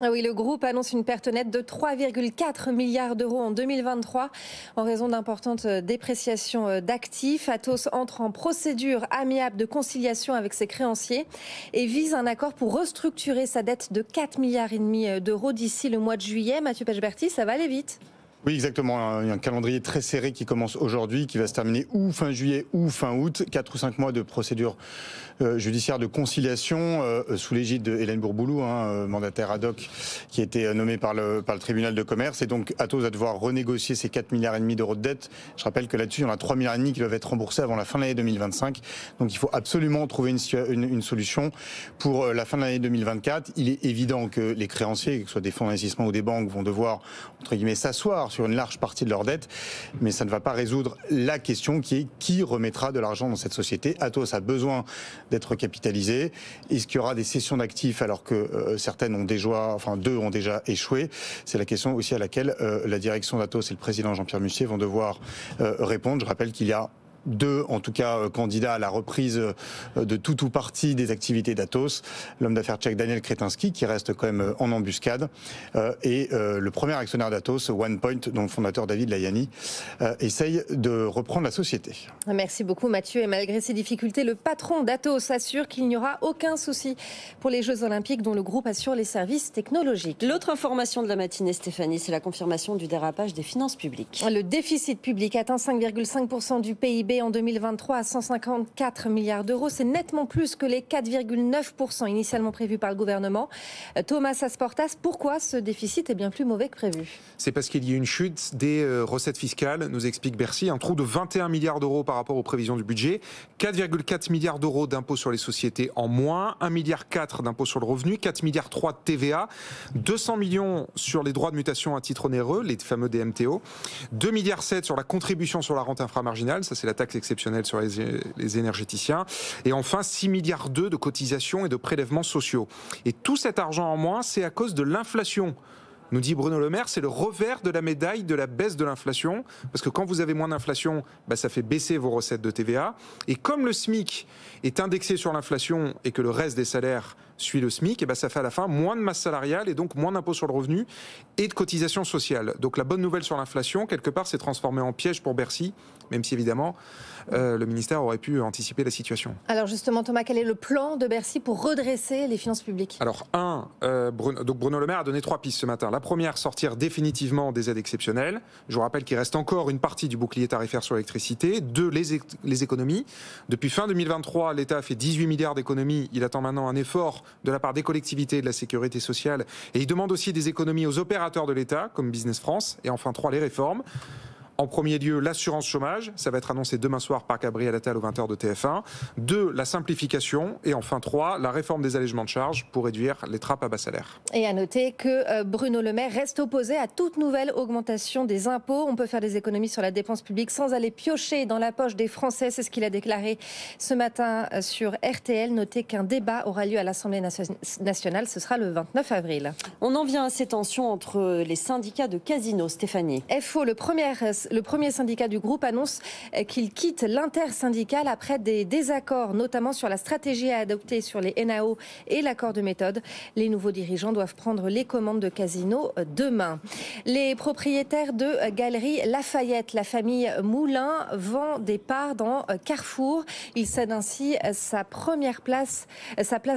Ah oui, le groupe annonce une perte nette de 3,4 milliards d'euros en 2023 en raison d'importantes dépréciations d'actifs. Atos entre en procédure amiable de conciliation avec ses créanciers et vise un accord pour restructurer sa dette de 4,5 milliards d'euros d'ici le mois de juillet. Mathieu Pechberti, ça va aller vite. Oui, exactement. Il y a un calendrier très serré qui commence aujourd'hui, qui va se terminer ou fin juillet ou fin août. 4 ou 5 mois de procédure judiciaire de conciliation sous l'égide de Hélène Bourboulou, mandataire ad hoc qui a été nommée par le tribunal de commerce. Et donc Atos va devoir renégocier ces 4,5 milliards d'euros de dette. Je rappelle que là-dessus, il y en a 3,5 milliards qui doivent être remboursés avant la fin de l'année 2025. Donc il faut absolument trouver une solution pour la fin de l'année 2024. Il est évident que les créanciers, que ce soit des fonds d'investissement ou des banques, vont devoir, entre guillemets, s'asseoir sur une large partie de leur dette, mais ça ne va pas résoudre la question qui est qui remettra de l'argent dans cette société. Atos a besoin d'être capitalisé. Est-ce qu'il y aura des cessions d'actifs alors que certaines ont déjà, enfin 2 ont déjà échoué? C'est la question aussi à laquelle la direction d'Atos et le président Jean-Pierre Mustier vont devoir répondre. Je rappelle qu'il y a 2, en tout cas, candidats à la reprise de tout ou partie des activités d'Atos. L'homme d'affaires tchèque Daniel Kretinsky, qui reste quand même en embuscade, et le premier actionnaire d'Atos, OnePoint, dont le fondateur David Layani, essaye de reprendre la société. Merci beaucoup Mathieu. Et malgré ces difficultés, le patron d'Atos assure qu'il n'y aura aucun souci pour les Jeux Olympiques dont le groupe assure les services technologiques. L'autre information de la matinée, Stéphanie, c'est la confirmation du dérapage des finances publiques. Le déficit public atteint 5,5% du PIB en 2023 à 154 milliards d'euros. C'est nettement plus que les 4,9% initialement prévus par le gouvernement. Thomas Asportas, pourquoi ce déficit est bien plus mauvais que prévu? C'est parce qu'il y a une chute des recettes fiscales, nous explique Bercy. Un trou de 21 milliards d'euros par rapport aux prévisions du budget. 4,4 milliards d'euros d'impôts sur les sociétés en moins. 1,4 milliard d'impôts sur le revenu. 4,3 milliards de TVA. 200 millions sur les droits de mutation à titre onéreux, les fameux DMTO. 2,7 milliards sur la contribution sur la rente inframarginale. Ça, c'est la taxe exceptionnelle sur les énergéticiens. Et enfin, 6,2 milliards de cotisations et de prélèvements sociaux. Et tout cet argent en moins, c'est à cause de l'inflation. Nous dit Bruno Le Maire, c'est le revers de la médaille de la baisse de l'inflation. Parce que quand vous avez moins d'inflation, ça fait baisser vos recettes de TVA. Et comme le SMIC est indexé sur l'inflation et que le reste des salaires suit le SMIC, ça fait à la fin moins de masse salariale et donc moins d'impôts sur le revenu et de cotisations sociales. Donc la bonne nouvelle sur l'inflation, quelque part, s'est transformée en piège pour Bercy, même si évidemment le ministère aurait pu anticiper la situation. Alors justement Thomas, quel est le plan de Bercy pour redresser les finances publiques? Alors Bruno Le Maire a donné 3 pistes ce matin. La première, sortir définitivement des aides exceptionnelles. Je vous rappelle qu'il reste encore une partie du bouclier tarifaire sur l'électricité. 2, les économies. Depuis fin 2023, l'État a fait 18 milliards d'économies. Il attend maintenant un effort de la part des collectivités et de la sécurité sociale. Et il demande aussi des économies aux opérateurs de l'État, comme Business France. Et enfin 3, les réformes. En premier lieu, l'assurance chômage. Ça va être annoncé demain soir par Gabriel Attal aux 20h de TF1. 2, la simplification. Et enfin 3, la réforme des allègements de charges pour réduire les trappes à bas salaire. Et à noter que Bruno Le Maire reste opposé à toute nouvelle augmentation des impôts. On peut faire des économies sur la dépense publique sans aller piocher dans la poche des Français. C'est ce qu'il a déclaré ce matin sur RTL. Notez qu'un débat aura lieu à l'Assemblée nationale. Ce sera le 29 avril. On en vient à ces tensions entre les syndicats de casinos, Stéphanie. FO, le premier syndicat du groupe, annonce qu'il quitte l'intersyndical après des désaccords, notamment sur la stratégie à adopter sur les NAO et l'accord de méthode. Les nouveaux dirigeants doivent prendre les commandes de Casino demain. Les propriétaires de Galeries Lafayette, la famille Moulin, vend des parts dans Carrefour. Il cède ainsi sa place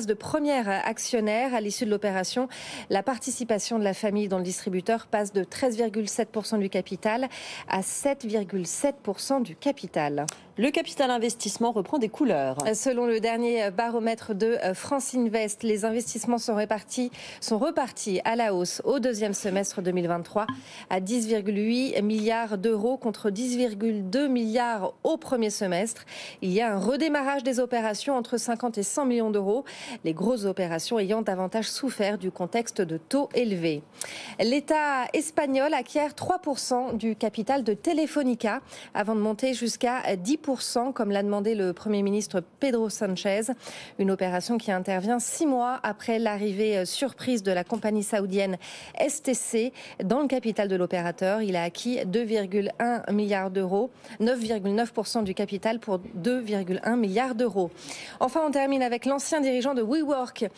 de premier actionnaire à l'issue de l'opération. La participation de la famille dans le distributeur passe de 13,7% du capital à 7,7% du capital. Le capital investissement reprend des couleurs. Selon le dernier baromètre de France Invest, les investissements sont repartis à la hausse au deuxième semestre 2023 à 10,8 milliards d'euros contre 10,2 milliards au premier semestre. Il y a un redémarrage des opérations entre 50 et 100 millions d'euros, les grosses opérations ayant davantage souffert du contexte de taux élevés. L'État espagnol acquiert 3% du capital de de Telefonica avant de monter jusqu'à 10%, comme l'a demandé le Premier ministre Pedro Sanchez. Une opération qui intervient 6 mois après l'arrivée surprise de la compagnie saoudienne STC dans le capital de l'opérateur. Il a acquis 2,1 milliards d'euros, 9,9% du capital pour 2,1 milliards d'euros. Enfin, on termine avec l'ancien dirigeant de WeWork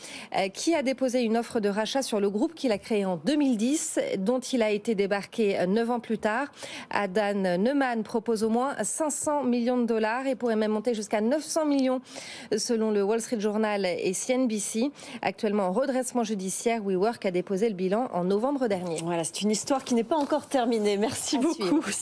qui a déposé une offre de rachat sur le groupe qu'il a créé en 2010, dont il a été débarqué 9 ans plus tard. Adnan Neumann propose au moins 500 millions de dollars et pourrait même monter jusqu'à 900 millions selon le Wall Street Journal et CNBC. Actuellement en redressement judiciaire, WeWork a déposé le bilan en novembre dernier. Voilà, c'est une histoire qui n'est pas encore terminée. Merci beaucoup.